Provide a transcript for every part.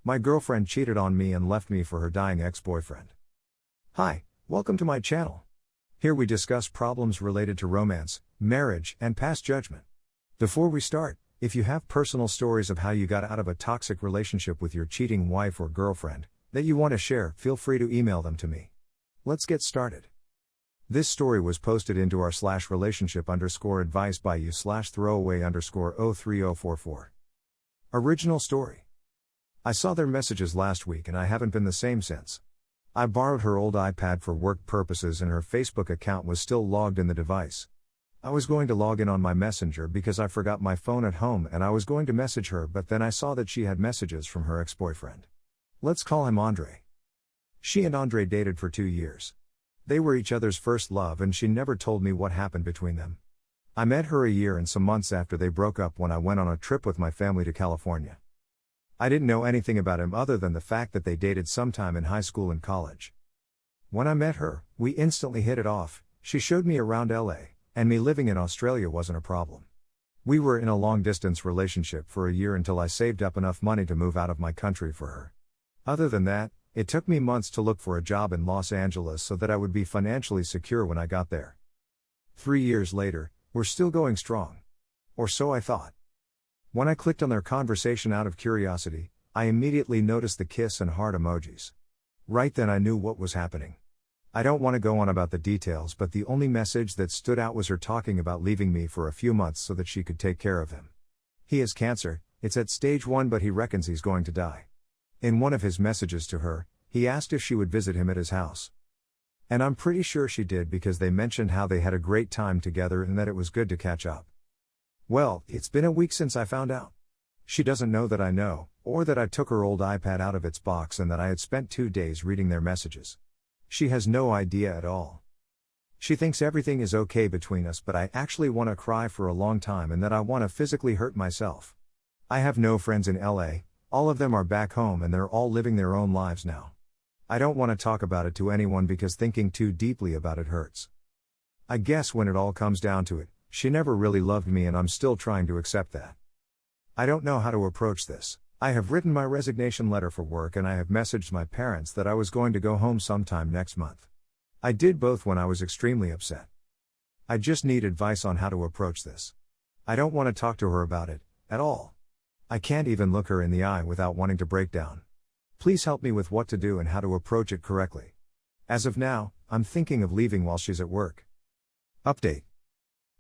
My girlfriend cheated on me and left me for her dying ex-boyfriend. Hi, welcome to my channel. Here we discuss problems related to romance, marriage, and past judgment. Before we start, if you have personal stories of how you got out of a toxic relationship with your cheating wife or girlfriend that you want to share, feel free to email them to me. Let's get started. This story was posted into our /relationship_advice by you /throwaway_03044. Original story. I saw their messages last week and I haven't been the same since. I borrowed her old iPad for work purposes and her Facebook account was still logged in the device. I was going to log in on my Messenger because I forgot my phone at home and I was going to message her, but then I saw that she had messages from her ex-boyfriend. Let's call him Andre. She and Andre dated for 2 years. They were each other's first love and she never told me what happened between them. I met her a year and some months after they broke up when I went on a trip with my family to California. I didn't know anything about him other than the fact that they dated sometime in high school and college. When I met her, we instantly hit it off. She showed me around LA, and me living in Australia wasn't a problem. We were in a long-distance relationship for a year until I saved up enough money to move out of my country for her. Other than that, it took me months to look for a job in Los Angeles so that I would be financially secure when I got there. 3 years later, we're still going strong. Or so I thought. When I clicked on their conversation out of curiosity, I immediately noticed the kiss and heart emojis. Right then I knew what was happening. I don't want to go on about the details, but the only message that stood out was her talking about leaving me for a few months so that she could take care of him. He has cancer, it's at stage 1, but he reckons he's going to die. In one of his messages to her, he asked if she would visit him at his house. And I'm pretty sure she did because they mentioned how they had a great time together and that it was good to catch up. Well, it's been a week since I found out. She doesn't know that I know, or that I took her old iPad out of its box and that I had spent 2 days reading their messages. She has no idea at all. She thinks everything is okay between us, but I actually want to cry for a long time and that I want to physically hurt myself. I have no friends in LA. All of them are back home and they're all living their own lives now. I don't want to talk about it to anyone because thinking too deeply about it hurts. I guess when it all comes down to it, she never really loved me and I'm still trying to accept that. I don't know how to approach this. I have written my resignation letter for work and I have messaged my parents that I was going to go home sometime next month. I did both when I was extremely upset. I just need advice on how to approach this. I don't want to talk to her about it, at all. I can't even look her in the eye without wanting to break down. Please help me with what to do and how to approach it correctly. As of now, I'm thinking of leaving while she's at work. Update.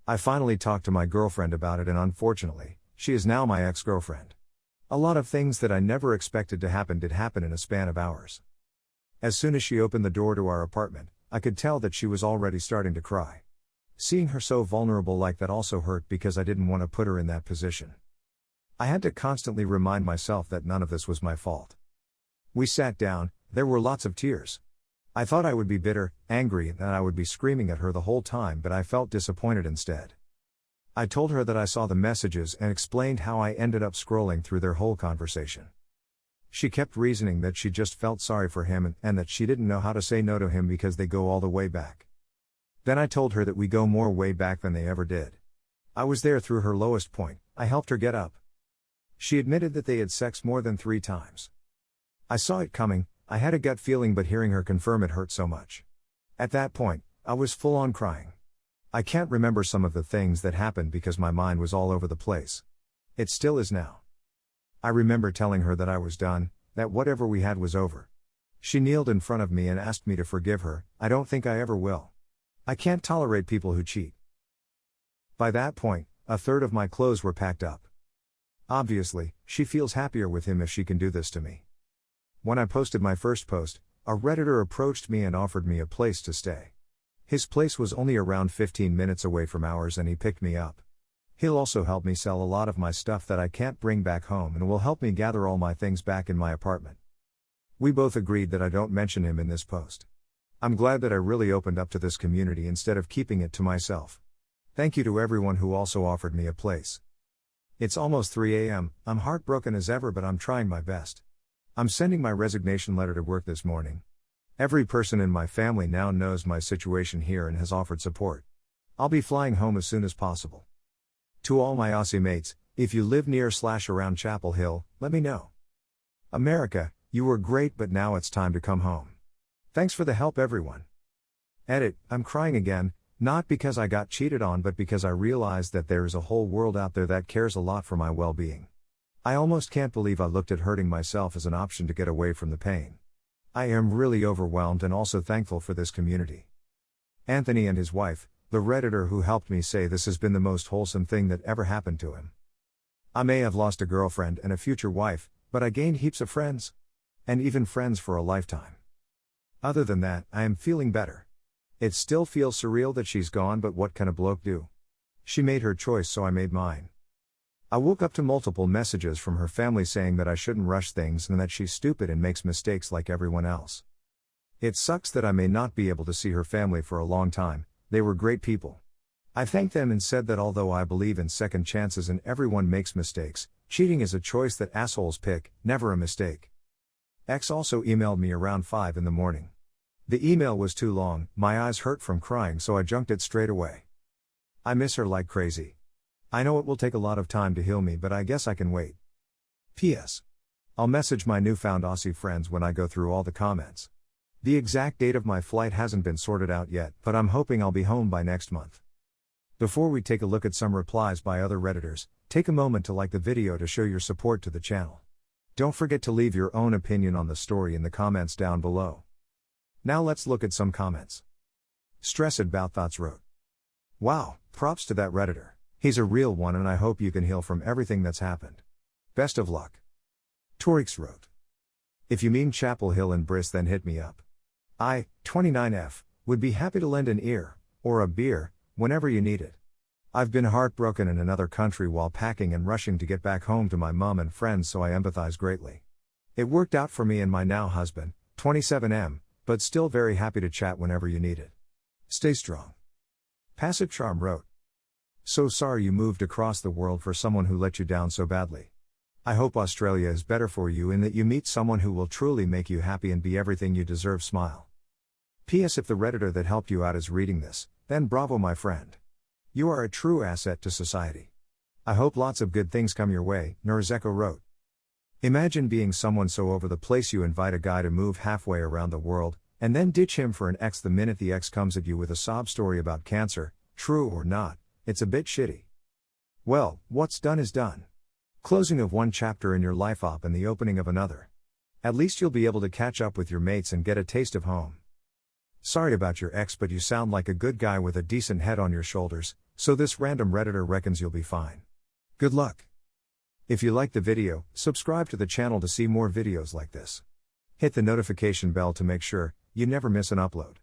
I finally talked to my girlfriend about it and unfortunately, she is now my ex-girlfriend. A lot of things that I never expected to happen did happen in a span of hours. As soon as she opened the door to our apartment, I could tell that she was already starting to cry. Seeing her so vulnerable like that also hurt because I didn't want to put her in that position. I had to constantly remind myself that none of this was my fault. We sat down, there were lots of tears. I thought I would be bitter, angry, and that I would be screaming at her the whole time, but I felt disappointed instead. I told her that I saw the messages and explained how I ended up scrolling through their whole conversation. She kept reasoning that she just felt sorry for him and that she didn't know how to say no to him because they go all the way back. Then I told her that we go more way back than they ever did. I was there through her lowest point, I helped her get up. She admitted that they had sex more than 3 times. I saw it coming, I had a gut feeling, but hearing her confirm it hurt so much. At that point, I was full on crying. I can't remember some of the things that happened because my mind was all over the place. It still is now. I remember telling her that I was done, that whatever we had was over. She kneeled in front of me and asked me to forgive her. I don't think I ever will. I can't tolerate people who cheat. By that point, a third of my clothes were packed up. Obviously, she feels happier with him if she can do this to me. When I posted my first post, a Redditor approached me and offered me a place to stay. His place was only around 15 minutes away from ours and he picked me up. He'll also help me sell a lot of my stuff that I can't bring back home and will help me gather all my things back in my apartment. We both agreed that I don't mention him in this post. I'm glad that I really opened up to this community instead of keeping it to myself. Thank you to everyone who also offered me a place. It's almost 3 a.m, I'm heartbroken as ever, but I'm trying my best. I'm sending my resignation letter to work this morning. Every person in my family now knows my situation here and has offered support. I'll be flying home as soon as possible. To all my Aussie mates, if you live near/around Chapel Hill, let me know. America, you were great but now it's time to come home. Thanks for the help everyone. Edit, I'm crying again, not because I got cheated on but because I realized that there is a whole world out there that cares a lot for my well-being. I almost can't believe I looked at hurting myself as an option to get away from the pain. I am really overwhelmed and also thankful for this community. Anthony and his wife, the Redditor who helped me, say this has been the most wholesome thing that ever happened to him. I may have lost a girlfriend and a future wife, but I gained heaps of friends. And even friends for a lifetime. Other than that, I am feeling better. It still feels surreal that she's gone, but what can a bloke do? She made her choice, so I made mine. I woke up to multiple messages from her family saying that I shouldn't rush things and that she's stupid and makes mistakes like everyone else. It sucks that I may not be able to see her family for a long time. They were great people. I thanked them and said that although I believe in second chances and everyone makes mistakes, cheating is a choice that assholes pick, never a mistake. X also emailed me around 5 in the morning. The email was too long, my eyes hurt from crying, so I junked it straight away. I miss her like crazy. I know it will take a lot of time to heal me, but I guess I can wait. P.S. I'll message my newfound Aussie friends when I go through all the comments. The exact date of my flight hasn't been sorted out yet, but I'm hoping I'll be home by next month. Before we take a look at some replies by other Redditors, take a moment to like the video to show your support to the channel. Don't forget to leave your own opinion on the story in the comments down below. Now let's look at some comments. Stressed About Thoughts wrote, "Wow, props to that Redditor. He's a real one and I hope you can heal from everything that's happened. Best of luck." Torix wrote, "If you mean Chapel Hill in Briss then hit me up. I, 29F, would be happy to lend an ear, or a beer, whenever you need it. I've been heartbroken in another country while packing and rushing to get back home to my mom and friends, so I empathize greatly. It worked out for me and my now husband, 27M, but still very happy to chat whenever you need it. Stay strong." Passive Charm wrote, "So sorry you moved across the world for someone who let you down so badly. I hope Australia is better for you in that you meet someone who will truly make you happy and be everything you deserve. Smile. P.S. If the Redditor that helped you out is reading this, then bravo my friend. You are a true asset to society. I hope lots of good things come your way." Nurzeko wrote, "Imagine being someone so over the place you invite a guy to move halfway around the world, and then ditch him for an ex the minute the ex comes at you with a sob story about cancer. True or not, it's a bit shitty. Well, what's done is done. Closing of one chapter in your life op and the opening of another. At least you'll be able to catch up with your mates and get a taste of home. Sorry about your ex, but you sound like a good guy with a decent head on your shoulders, so this random Redditor reckons you'll be fine. Good luck." If you liked the video, subscribe to the channel to see more videos like this. Hit the notification bell to make sure you never miss an upload.